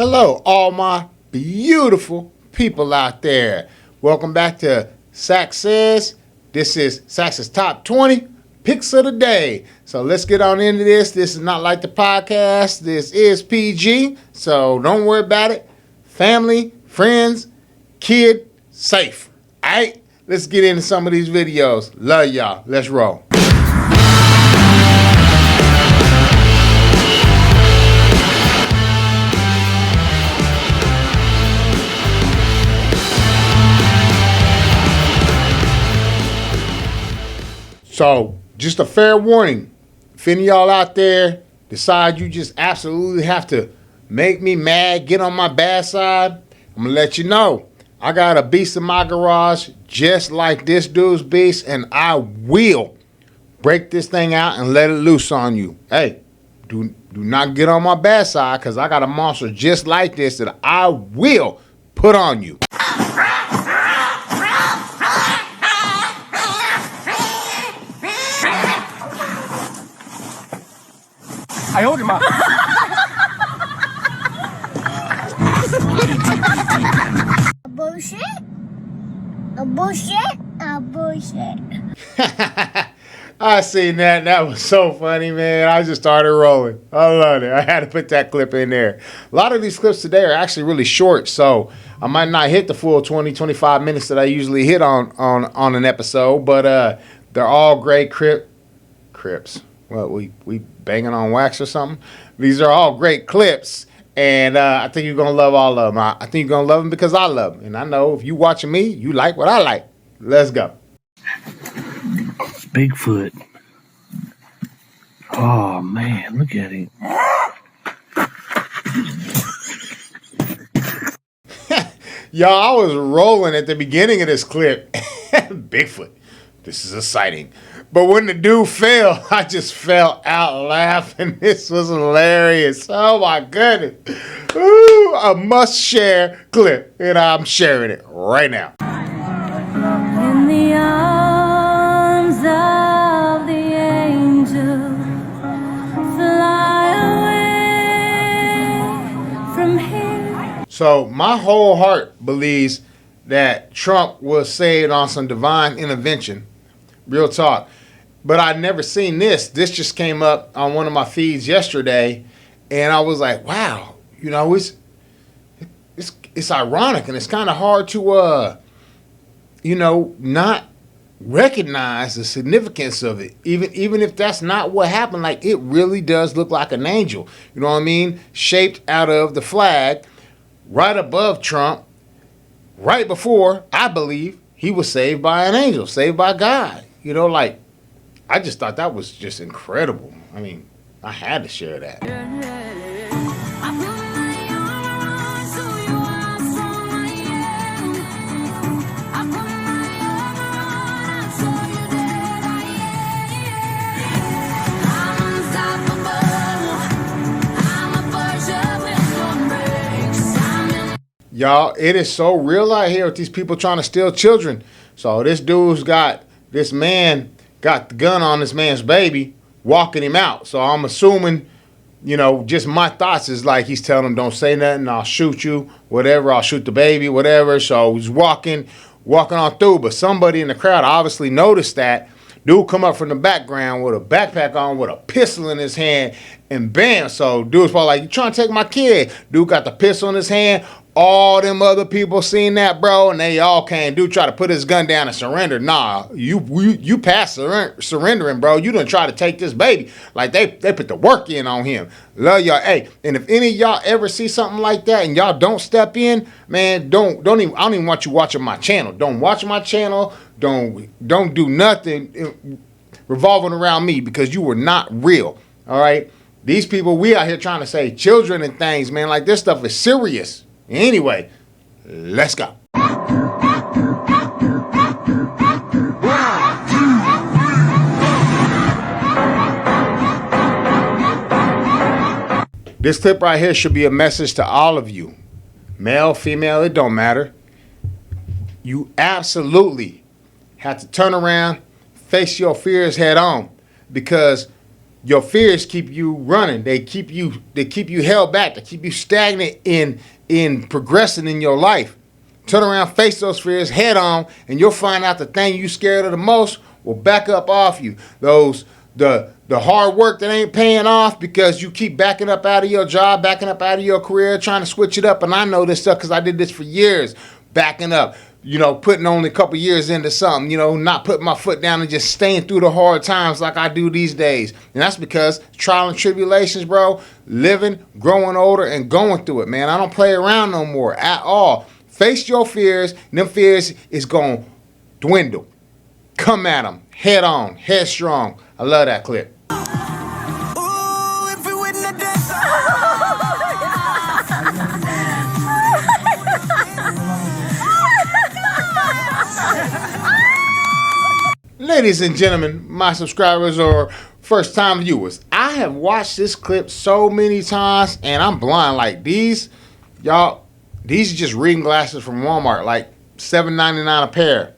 Hello, all my beautiful people out there. Welcome back to Saxx Says. This is Saxx's Top 20 Picks of the Day. So let's get on into this. This is not like the podcast. This is PG, so don't worry about it. Family, friends, kid, safe. All right, let's get into some of these videos. Love y'all. Let's roll. So, just a fair warning. If any of y'all out there decide you just absolutely have to make me mad, get on my bad side, I'm going to let you know. I got a beast in my garage just like this dude's beast, and I will break this thing out and let it loose on you. Hey, do not get on my bad side, because I got a monster just like this that I will put on you. I hold him up. A bullshit. I seen that. That was so funny, man. I just started rolling. I love it. I had to put that clip in there. A lot of these clips today are actually really short, so I might not hit the full 20, 25 minutes that I usually hit on an episode, but they're all great crips. Well, we banging on wax or something? These are all great clips, and I think you're going to love all of them. I think you're going to love them because I love them. And I know if you watching me, you like what I like. Let's go. It's Bigfoot. Oh, man, look at him. Y'all, I was rolling at the beginning of this clip. Bigfoot. This is a sighting. But when the dude fell, I just fell out laughing. This was hilarious. Oh, my goodness. Ooh, a must-share clip, and I'm sharing it right now. In the arms of the angel, fly away from here. So my whole heart believes that Trump was saved on some divine intervention. Real talk. But I'd never seen this. This just came up on one of my feeds yesterday, and I was like, wow, you know, it's ironic, and it's kind of hard to not recognize the significance of it. Even if that's not what happened, like, it really does look like an angel. You know what I mean? Shaped out of the flag, right above Trump, right before, I believe, he was saved by an angel, saved by God. You know, like, I just thought that was just incredible. I mean, I had to share that. Y'all, it is so real out here with these people trying to steal children. So this man got the gun on this man's baby, walking him out. So I'm assuming, just my thoughts is like he's telling him, don't say nothing, I'll shoot you, whatever, I'll shoot the baby, whatever. So he's walking on through. But somebody in the crowd obviously noticed that. Dude come up from the background with a backpack on, with a pistol in his hand, and bam. So dude's probably like, you trying to take my kid? Dude got the pistol in his hand. All them other people seen that, bro, and they all came. Dude tried to put his gun down and surrender. Nah, you past surrendering, bro. You done try to take this baby. Like, they put the work in on him. Love y'all. Hey, and if any of y'all ever see something like that and y'all don't step in, man, don't even. I don't even want you watching my channel. Don't watch my channel. Don't do nothing revolving around me, because you were not real. All right, these people, we out here trying to save children and things, man. Like, this stuff is serious. Anyway, let's go. This clip right here should be a message to all of you. Male, female, it don't matter. You absolutely have to turn around, face your fears head on, because Your fears keep you running. They keep you held back. They keep you stagnant in progressing in your life. Turn around, face those fears head on, and you'll find out the thing you scared of the most will back up off you. The hard work that ain't paying off because you keep backing up out of your job, backing up out of your career, trying to switch it up. And I know this stuff because I did this for years, backing up, putting only a couple years into something, not putting my foot down and just staying through the hard times like I do these days. And that's because trial and tribulations, bro, living, growing older, and going through it, man. I don't play around no more at all. Face your fears, and them fears is going to dwindle. Come at them, head on, headstrong. I love that clip. Ladies and gentlemen, my subscribers or first time viewers, I have watched this clip so many times and I'm blind. Like these are just reading glasses from Walmart, like $7.99 a pair.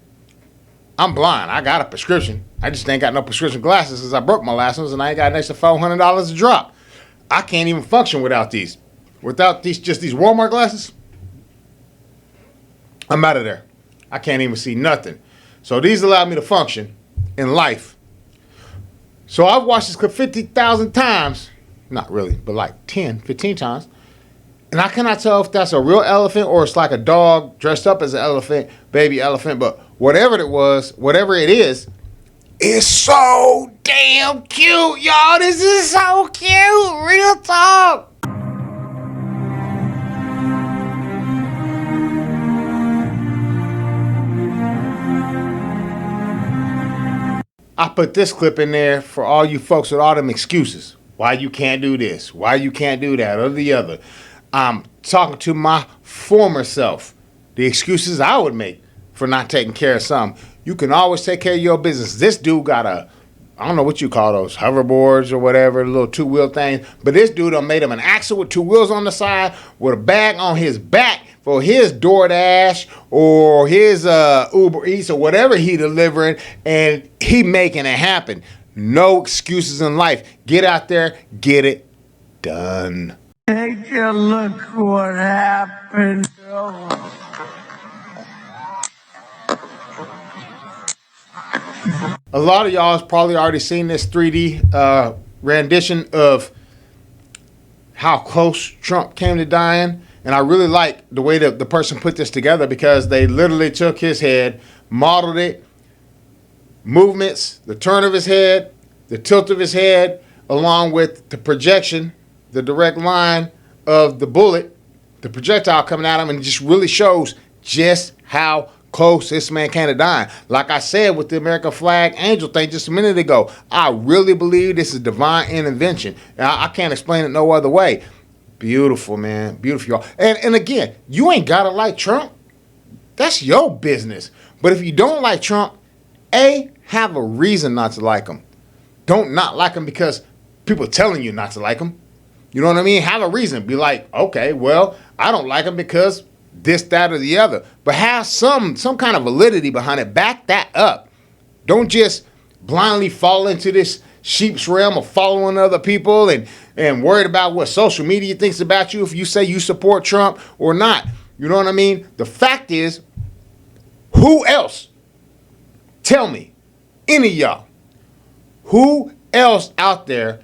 I'm blind. I got a prescription. I just ain't got no prescription glasses because I broke my last ones and I ain't got an extra $400 to drop. I can't even function without these. Without these Walmart glasses, I'm out of there. I can't even see nothing. So these allow me to function in life. So I've watched this clip 50,000 times. Not really, but like 10, 15 times. And I cannot tell if that's a real elephant or it's like a dog dressed up as an elephant, baby elephant. But whatever it is, it's so damn cute, y'all. This is so cute. Real talk. I put this clip in there for all you folks with all them excuses. Why you can't do this, why you can't do that, or the other. I'm talking to my former self. The excuses I would make for not taking care of something. You can always take care of your business. This dude got I don't know what you call those, hoverboards or whatever, little two-wheel things. But this dude made him an axle with two wheels on the side with a bag on his back for his DoorDash or his Uber Eats or whatever he delivering, and he making it happen. No excuses in life. Get out there, get it done. Take a look what happened. A lot of y'all has probably already seen this 3D rendition of how close Trump came to dying. And I really like the way that the person put this together because they literally took his head, modeled it, movements, the turn of his head, the tilt of his head, along with the projection, the direct line of the bullet, the projectile coming at him, and it just really shows just how close this man came to dying. Like I said with the American flag angel thing just a minute ago, I really believe this is divine intervention. I can't explain it no other way. Beautiful, man. Beautiful, y'all. And again, you ain't got to like Trump. That's your business. But if you don't like Trump, have a reason not to like him. Don't not like him because people are telling you not to like him. You know what I mean? Have a reason. Be like, okay, well, I don't like him because this, that, or the other. But have some kind of validity behind it. Back that up. Don't just blindly fall into this sheep's realm of following other people and worried about what social media thinks about you if you say you support Trump or not. You know what I mean? The fact is, who else? Tell me, any of y'all, who else out there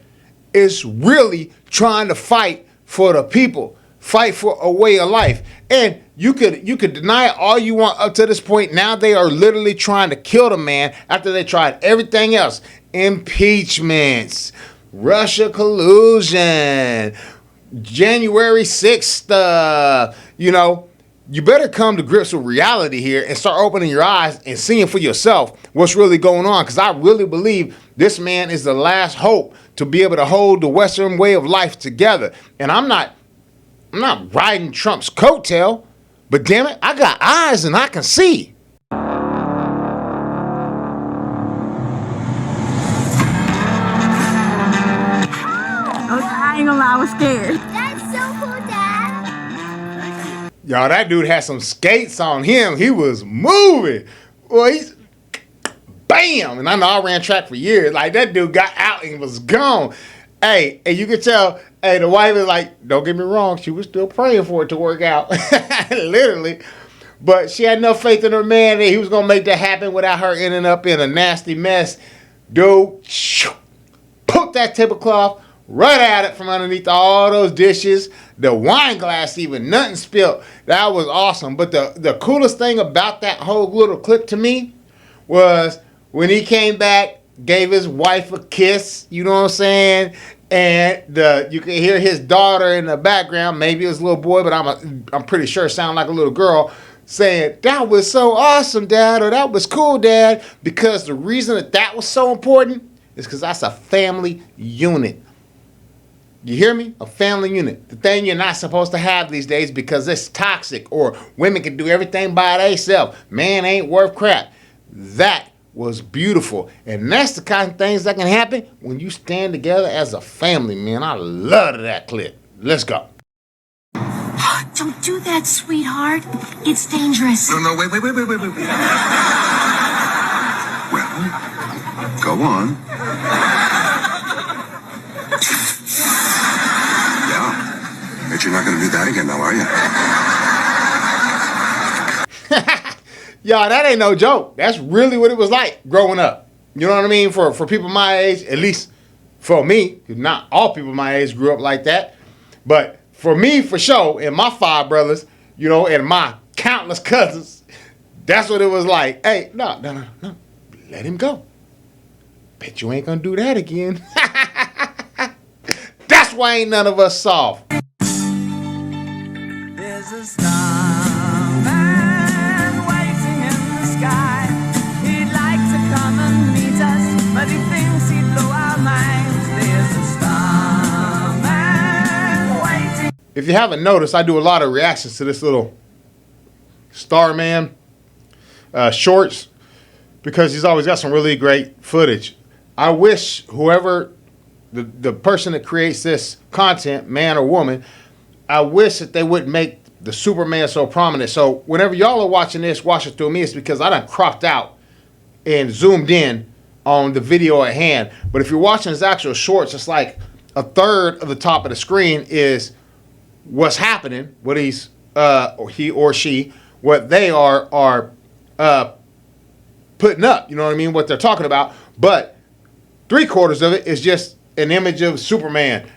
is really trying to fight for the people, fight for a way of life? And you could deny it all you want up to this point. Now they are literally trying to kill the man after they tried everything else. Impeachments, Russia collusion, January 6th, you better come to grips with reality here and start opening your eyes and seeing for yourself what's really going on. Because I really believe this man is the last hope to be able to hold the Western way of life together. And I'm not riding Trump's coattail, but damn it, I got eyes and I can see. I ain't gonna lie, I was scared. That's so cool, Dad. Y'all, that dude had some skates on him. He was moving. Well, he's bam. And I know I ran track for years. Like, that dude got out and was gone. Hey, and you could tell, hey, the wife is like, don't get me wrong, she was still praying for it to work out. Literally. But she had enough faith in her man that he was going to make that happen without her ending up in a nasty mess. Dude, put that tablecloth right at it from underneath all those dishes. The wine glass even, nothing spilled. That was awesome. But the coolest thing about that whole little clip to me was when he came back, gave his wife a kiss, you know what I'm saying? And you can hear his daughter in the background. Maybe it was a little boy, but I'm pretty sure it sounded like a little girl, saying, that was so awesome, Dad, or that was cool, Dad, because the reason that was so important is because that's a family unit. You hear me? A family unit. The thing you're not supposed to have these days because it's toxic, or women can do everything by themselves. Man ain't worth crap. That was beautiful. And that's the kind of things that can happen when you stand together as a family, man. I love that clip. Let's go. Don't do that, sweetheart. It's dangerous. No, wait. Well, go on. Yeah. Bet you're not going to do that again now, are you? Y'all, that ain't no joke. That's really what it was like growing up. You know what I mean? For people my age, at least for me, not all people my age grew up like that. But for me, for sure, and my 5 brothers, you know, and my countless cousins, that's what it was like. Hey, no. Let him go. Bet you ain't gonna do that again. That's why ain't none of us soft. There's a starman waiting in the sky. He'd like to come and meet us, but he thinks he'd blow our minds. There's a starman waiting. If you haven't noticed, I do a lot of reactions to this little Starman shorts because he's always got some really great footage. I wish whoever, the person that creates this content, man or woman, I wish that they wouldn't make the Superman so prominent. So whenever y'all are watching this, watch it through me, it's because I done cropped out and zoomed in on the video at hand. But if you're watching his actual shorts, it's like a third of the top of the screen is what's happening, what he's or he or she, what they are putting up, you know what I mean, what they're talking about. But 3/4 of it is just an image of Superman.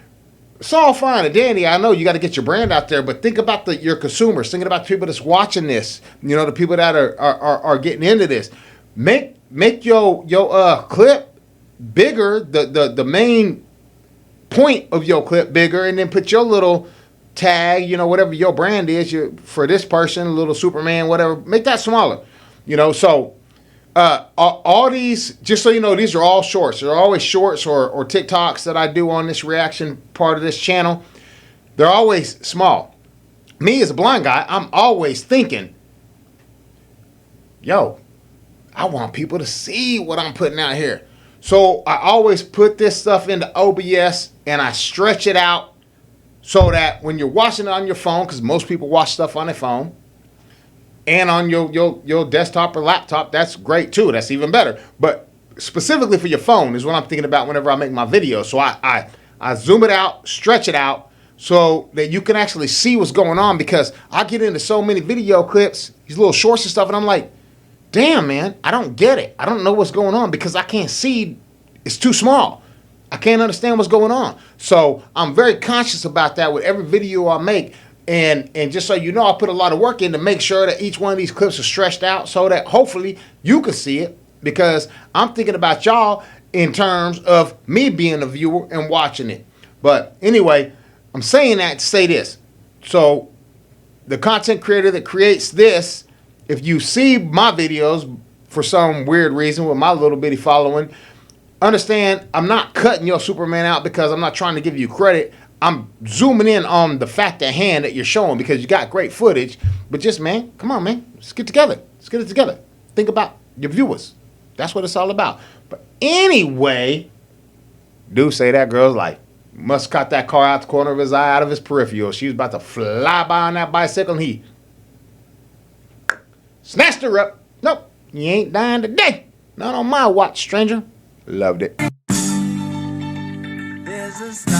It's all fine and dandy. I know you got to get your brand out there, but think about your consumers. Thinking about the people that's watching this, you know, the people that are getting into this. Make your clip bigger, the main point of your clip bigger, and then put your little tag, you know, whatever your brand is, for this person, a little Superman, whatever, make that smaller, you know. So all these, just so you know, these are all shorts. They're always shorts or TikToks that I do on this reaction part of this channel. They're always small. Me as a blind guy, I'm always thinking, yo, I want people to see what I'm putting out here. So I always put this stuff into OBS and I stretch it out so that when you're watching it on your phone, because most people watch stuff on their phone, and on your desktop or laptop, that's great too. That's even better. But specifically for your phone is what I'm thinking about whenever I make my videos. So I zoom it out, stretch it out, so that you can actually see what's going on, because I get into so many video clips, these little shorts and stuff, and I'm like, damn, man, I don't get it. I don't know what's going on because I can't see. It's too small. I can't understand what's going on. So I'm very conscious about that with every video I make. And just so you know, I put a lot of work in to make sure that each one of these clips are stretched out so that hopefully you can see it, because I'm thinking about y'all in terms of me being a viewer and watching it. But anyway, I'm saying that to say this. So the content creator that creates this, if you see my videos for some weird reason with my little bitty following, understand I'm not cutting your Superman out because I'm not trying to give you credit. I'm zooming in on the fact at hand that you're showing because you got great footage. But just, man, come on, man. Let's get together. Let's get it together. Think about your viewers. That's what it's all about. But anyway, do say that girl's like, must have caught that car out the corner of his eye, out of his peripheral. She was about to fly by on that bicycle and he snatched her up. Nope, you ain't dying today. Not on my watch, stranger. Loved it. There's a starman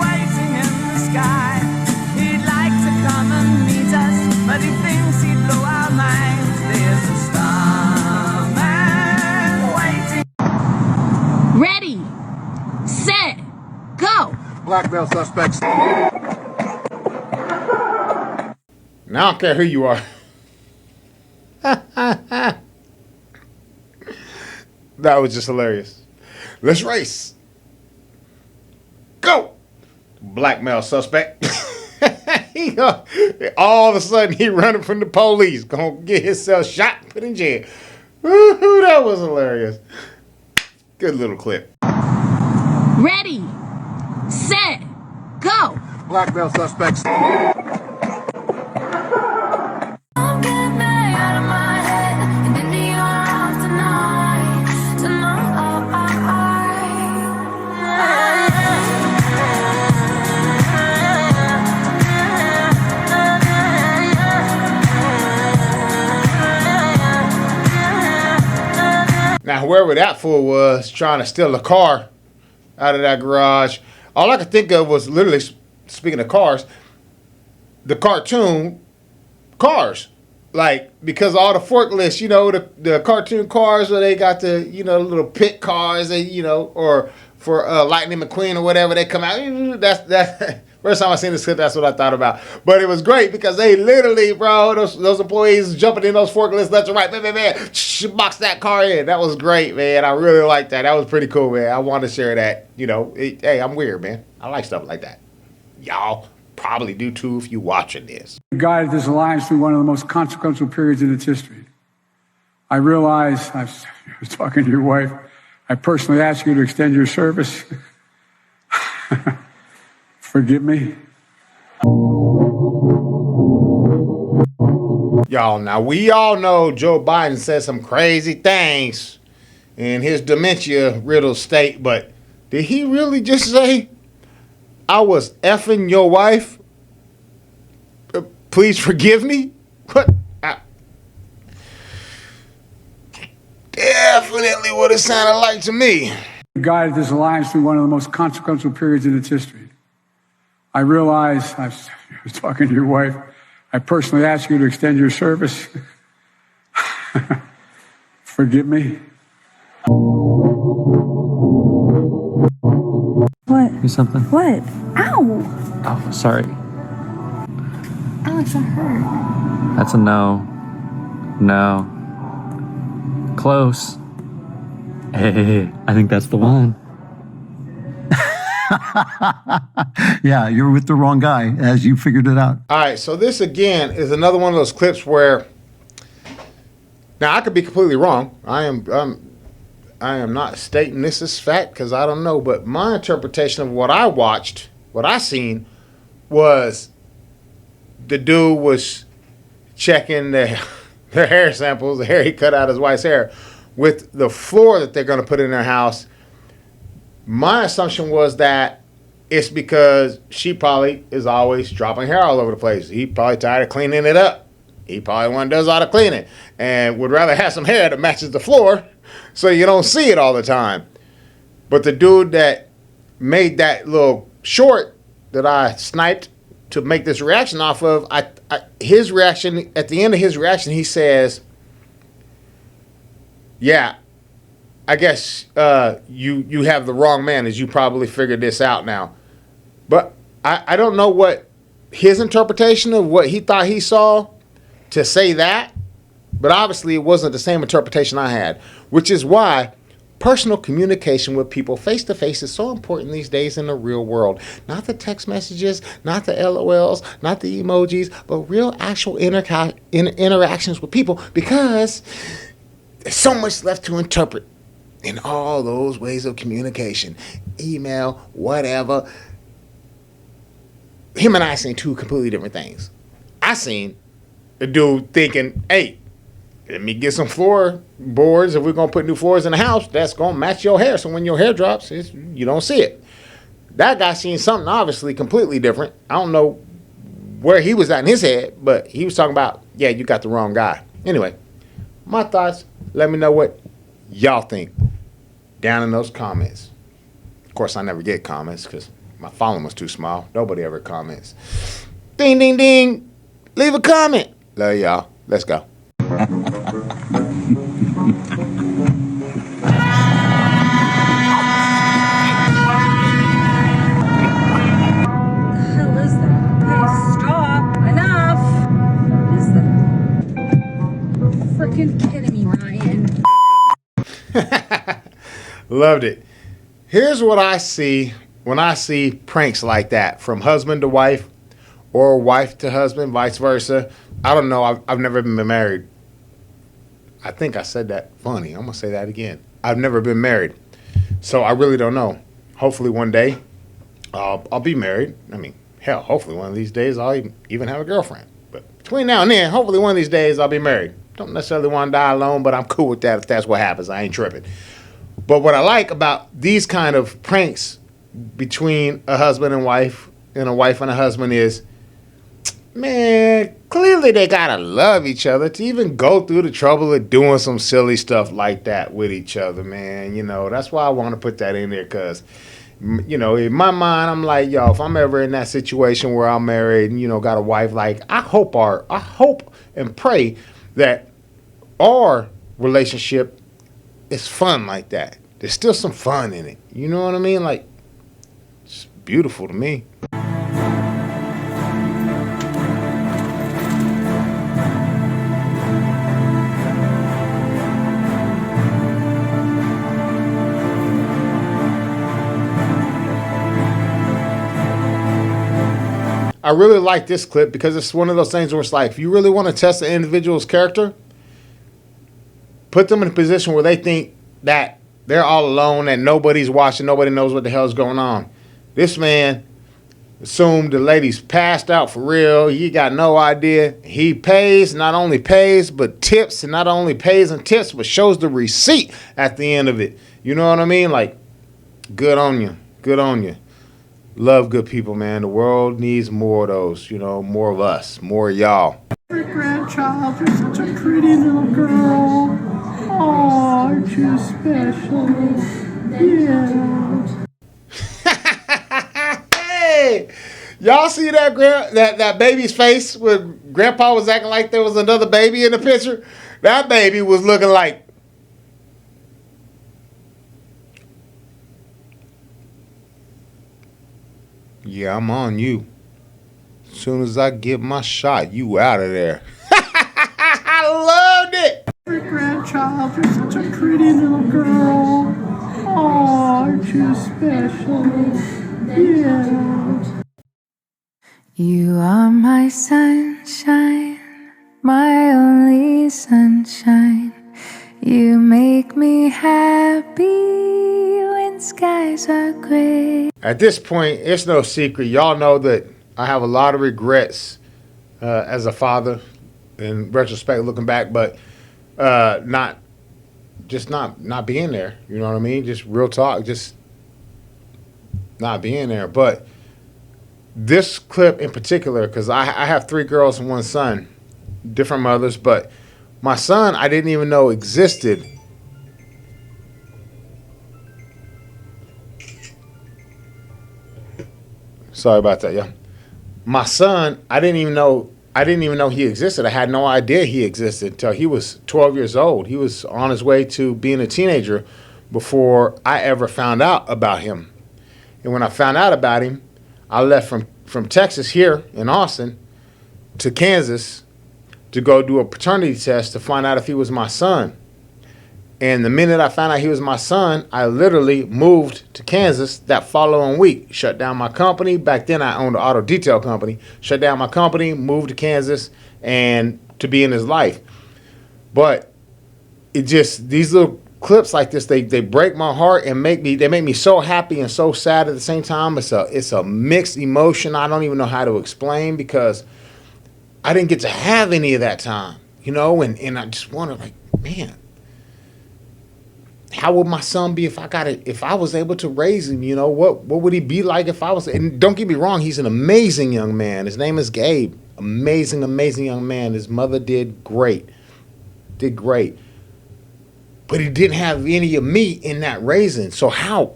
waiting in the sky. He'd like to come and meet us, but he thinks he'd blow our minds. There's a starman waiting. Ready, set, go. Blackmail suspects. Now I don't care who you are. That was just hilarious. Let's race. Go. Blackmail suspect. All of a sudden he running from the police. Gonna get himself shot and put in jail. Woo-hoo, that was hilarious. Good little clip. Ready, set, go. Blackmail suspects. Now, whoever that fool was trying to steal a car out of that garage, all I could think of was literally, speaking of cars, the cartoon Cars. Like, because all the forklifts, you know, the cartoon cars where they got the, you know, little pit cars, and, you know, or for Lightning McQueen or whatever, they come out. That's first time I seen this clip, that's what I thought about. But it was great because they literally, bro, those employees jumping in those forklifts left and right, man, box that car in. That was great, man. I really liked that. That was pretty cool, man. I wanted to share that. You know, hey, I'm weird, man. I like stuff like that. Y'all probably do too if you watching this. Guided this alliance through one of the most consequential periods in its history. I realize, I was talking to your wife, I personally asked you to extend your service. Forgive me. Y'all, now we all know Joe Biden said some crazy things in his dementia-riddled state, but did he really just say, I was effing your wife? Please forgive me? What? Definitely what it sounded like to me. Guided this alliance through one of the most consequential periods in its history. I realize, I was talking to your wife, I personally asked you to extend your service. Forgive me. What? Do something. What? Ow! Oh, sorry. Alex, that hurt. That's a no. No. Close. Hey, I think that's the one. Yeah, you're with the wrong guy, as you figured it out. All right, so this again is another one of those clips where, now I could be completely wrong. I am not stating this as fact because I don't know, but my interpretation of what I watched, what I seen, was the dude was checking their hair samples, the hair he cut out his wife's hair, with the floor that they're going to put in their house. My assumption was that it's because she probably is always dropping hair all over the place. He probably tired of cleaning it up. He probably one does all the cleaning and would rather have some hair that matches the floor so you don't see it all the time. But the dude that made that little short that I sniped to make this reaction off of, his reaction, at the end of his reaction, he says, yeah, I guess you have the wrong man, as you probably figured this out now. But I don't know what his interpretation of what he thought he saw to say that, but obviously it wasn't the same interpretation I had, which is why personal communication with people face-to-face is so important these days in the real world. Not the text messages, not the LOLs, not the emojis, but real actual interactions with people, because there's so much left to interpret in all those ways of communication. Email, whatever. Him and I seen two completely different things. I seen a dude thinking, hey, let me get some floorboards. If we're going to put new floors in the house, that's going to match your hair. So when your hair drops, you don't see it. That guy seen something obviously completely different. I don't know where he was at in his head, but he was talking about, yeah, you got the wrong guy. Anyway, my thoughts. Let me know what y'all think down in those comments. Of course, I never get comments because my following was too small. Nobody ever comments. Ding, ding, ding. Leave a comment. Love y'all. Let's go. Hell is that? Hey, stop! Enough! What is that? Freaking kidding me, Ryan. Loved it. Here's what I see when I see pranks like that from husband to wife or wife to husband, vice versa. I don't know. I've never been married. I think I said that funny. I'm going to say that again. I've never been married. So I really don't know. Hopefully one day I'll be married. I mean, hell, hopefully one of these days I'll even have a girlfriend. But between now and then, hopefully one of these days I'll be married. Don't necessarily want to die alone, but I'm cool with that if that's what happens. I ain't tripping. But what I like about these kind of pranks between a husband and wife and a husband is, man, clearly they gotta love each other to even go through the trouble of doing some silly stuff like that with each other, man. You know, that's why I want to put that in there because, you know, in my mind, I'm like, yo, if I'm ever in that situation where I'm married and, you know, got a wife, like, I hope and pray that our relationship is fun like that. There's still some fun in it. You know what I mean? Like, it's beautiful to me. I really like this clip because it's one of those things where it's like, if you really want to test an individual's character, put them in a position where they think that they're all alone, that nobody's watching, nobody knows what the hell's going on. This man assumed the lady's passed out for real. He got no idea. He pays, not only pays, but tips, and not only pays and tips, but shows the receipt at the end of it. You know what I mean? Like, good on you. Good on you. Love good people, man. The world needs more of those, you know, more of us, more of y'all. Your grandchild, you're such a pretty little girl. Oh, aren't you special? Yeah. Hey, y'all see that that baby's face when Grandpa was acting like there was another baby in the picture? That baby was looking like, yeah, I'm on you. As soon as I get my shot, you out of there. I loved it. Your grandchild, you're such a pretty little girl. Oh, aren't you special? Yeah. You are my sunshine, my only sunshine. You make me happy when skies are gray. At this point, it's no secret. Y'all know that I have a lot of regrets as a father in retrospect, looking back, but not being there. You know what I mean? Just real talk, just not being there. But this clip in particular, because I have 3 girls and 1 son, different mothers, but my son I didn't even know existed. Sorry about that, yeah. My son, I didn't even know he existed. I had no idea he existed until he was 12 years old. He was on his way to being a teenager before I ever found out about him. And when I found out about him, I left from Texas here in Austin to Kansas to go do a paternity test to find out if he was my son. And the minute I found out he was my son, I literally moved to Kansas that following week. Shut down my company. Back then I owned an auto detail company. Shut down my company, moved to Kansas, and to be in his life. But it just, these little clips like this, they break my heart and make me so happy and so sad at the same time. It's a mixed emotion I don't even know how to explain because I didn't get to have any of that time, you know, and I just wonder, like, man, how would my son be if I was able to raise him? You know, what would he be like if I was? And don't get me wrong, he's an amazing young man. His name is Gabe. Amazing, amazing young man. His mother did great. did great. But he didn't have any of me in that raising. So how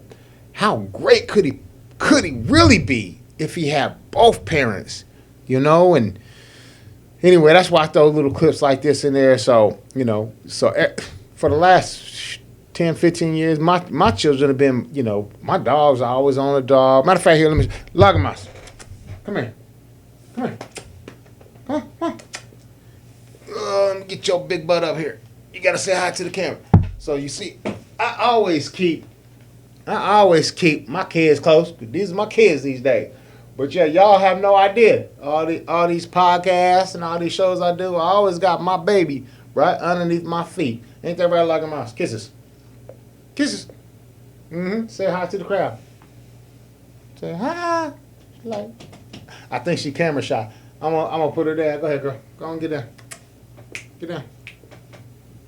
great could he really be if he had both parents, you know? And anyway, that's why I throw little clips like this in there. So, you know, for the last 10, 15 years, my children have been, you know, my dogs are always on a dog. Matter of fact, here, let me, Lagamas, come here. Come here. Come on. Let me get your big butt up here. You got to say hi to the camera. So you see, I always keep my kids close. These are my kids these days. But yeah, y'all have no idea. All these podcasts and all these shows I do, I always got my baby right underneath my feet. Ain't that right, like a mouse? Kisses. Kisses. Say hi to the crowd. Say hi. Like, I think she camera shy. I'm gonna put her there. Go ahead, girl. Go on, get down. Get down.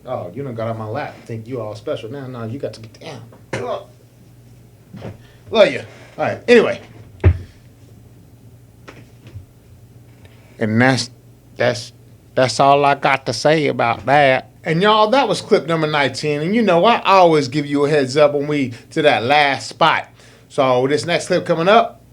Oh, you done got on my lap. Think you all special now. No, you got to get down. Love you. All right. Anyway. And that's all I got to say about that. And y'all, that was clip number 19. And you know, I always give you a heads up when we to that last spot. So this next clip coming up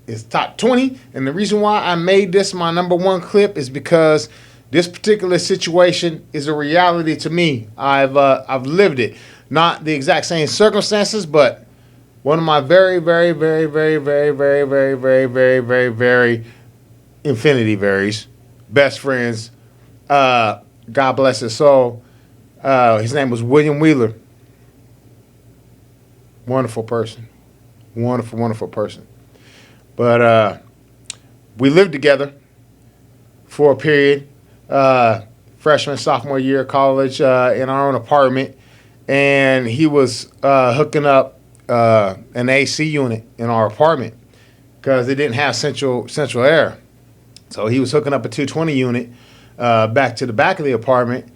is top 20. And the reason why I made this my number one clip is because this particular situation is a reality to me. I've lived it. Not the exact same circumstances, but one of my very, very, very, very, very, very, very, very, very, very, very infinity varies best friends. God bless his soul. His name was William Wheeler. Wonderful person. Wonderful, wonderful person. But we lived together for a period. Freshman, sophomore year of college in our own apartment. And he was hooking up an AC unit in our apartment because it didn't have central air. So he was hooking up a 220 unit back to the back of the apartment.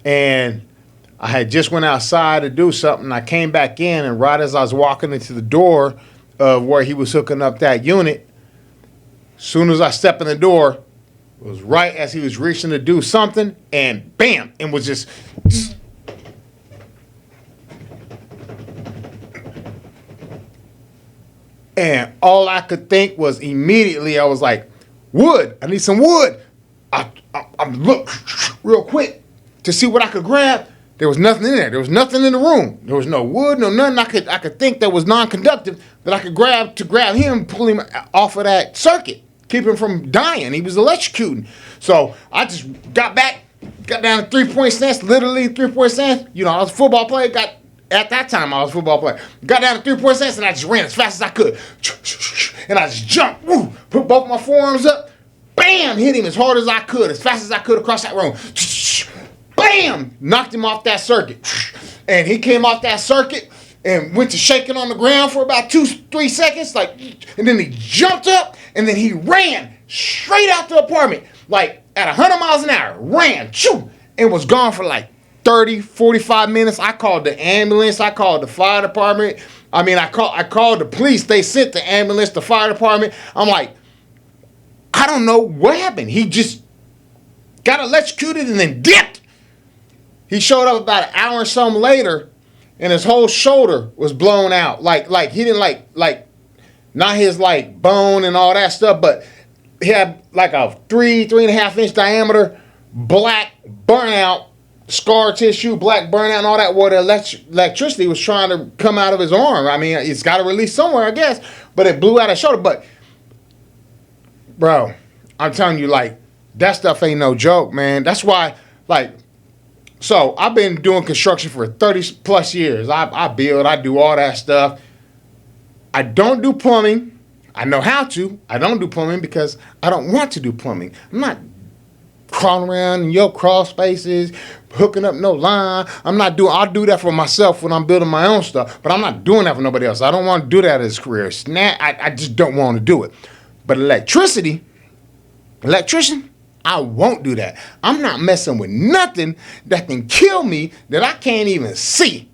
And I had just went outside to do something. I came back in, and right as I was walking into the door of where he was hooking up that unit, soon as I stepped in the door, it was right as he was reaching to do something, and bam, it was just and all I could think was immediately, I was like, wood, I need some wood. I looked real quick to see what I could grab. There was nothing in there. There was nothing in the room. There was no wood, no nothing I could think that was non-conductive that I could grab to grab him, pull him off of that circuit, keep him from dying. He was electrocuting. So I just got back, got down to 3-point stance, literally 3-point stance. You know, I was a football player. At that time, I was a football player. Got down to 3-point stance, and I just ran as fast as I could. And I just jumped, put both my forearms up, bam, hit him as hard as I could, as fast as I could across that room. Bam! Knocked him off that circuit. And he came off that circuit and went to shaking on the ground for about 2-3 seconds. And then he jumped up and then he ran straight out the apartment. Like at 100 miles an hour. Ran. Choo! And was gone for like 30, 45 minutes. I called the ambulance. I called the fire department. I called the police. They sent the ambulance, the fire department. I'm like, I don't know what happened. He just got electrocuted and then dipped. He showed up about an hour or something later, and his whole shoulder was blown out. Like he didn't like not his like bone and all that stuff, but he had like a 3.5 inch diameter black burnout, scar tissue, black burnout, and all that. Where the electricity was trying to come out of his arm. I mean, it's got to release somewhere, I guess, but it blew out his shoulder. But bro, I'm telling you, like, that stuff ain't no joke, man. That's why, like. So I've been doing construction for 30 plus years. I build, I do all that stuff. I don't do plumbing. I know how to. I don't do plumbing because I don't want to do plumbing. I'm not crawling around in your crawl spaces, hooking up no line. I'll do that for myself when I'm building my own stuff, but I'm not doing that for nobody else. I don't want to do that as a career. I just don't want to do it. But electrician, I won't do that. I'm not messing with nothing that can kill me that I can't even see,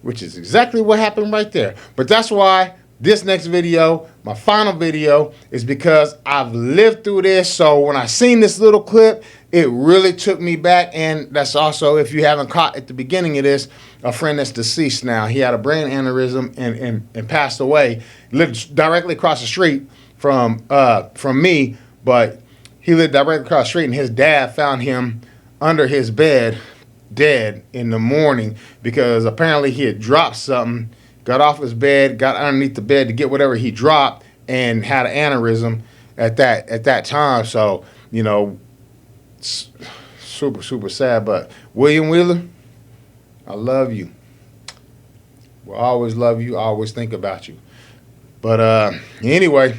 which is exactly what happened right there. But that's why this next video my final video is because I've lived through this. So when I seen this little clip, it really took me back. And that's also, if you haven't caught at the beginning of this, a friend that's deceased now. He had a brain aneurysm and passed away. Lived directly across the street from me, but he lived directly across the street, and his dad found him under his bed, dead in the morning, because apparently he had dropped something, got off his bed, got underneath the bed to get whatever he dropped, and had an aneurysm at that time. So, you know, super, super sad. But William Wheeler, I love you. Will always love you. I always think about you. But anyway,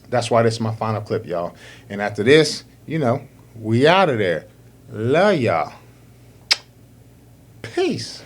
that's why this is my final clip, y'all. And after this, you know, we out of there. Love y'all. Peace.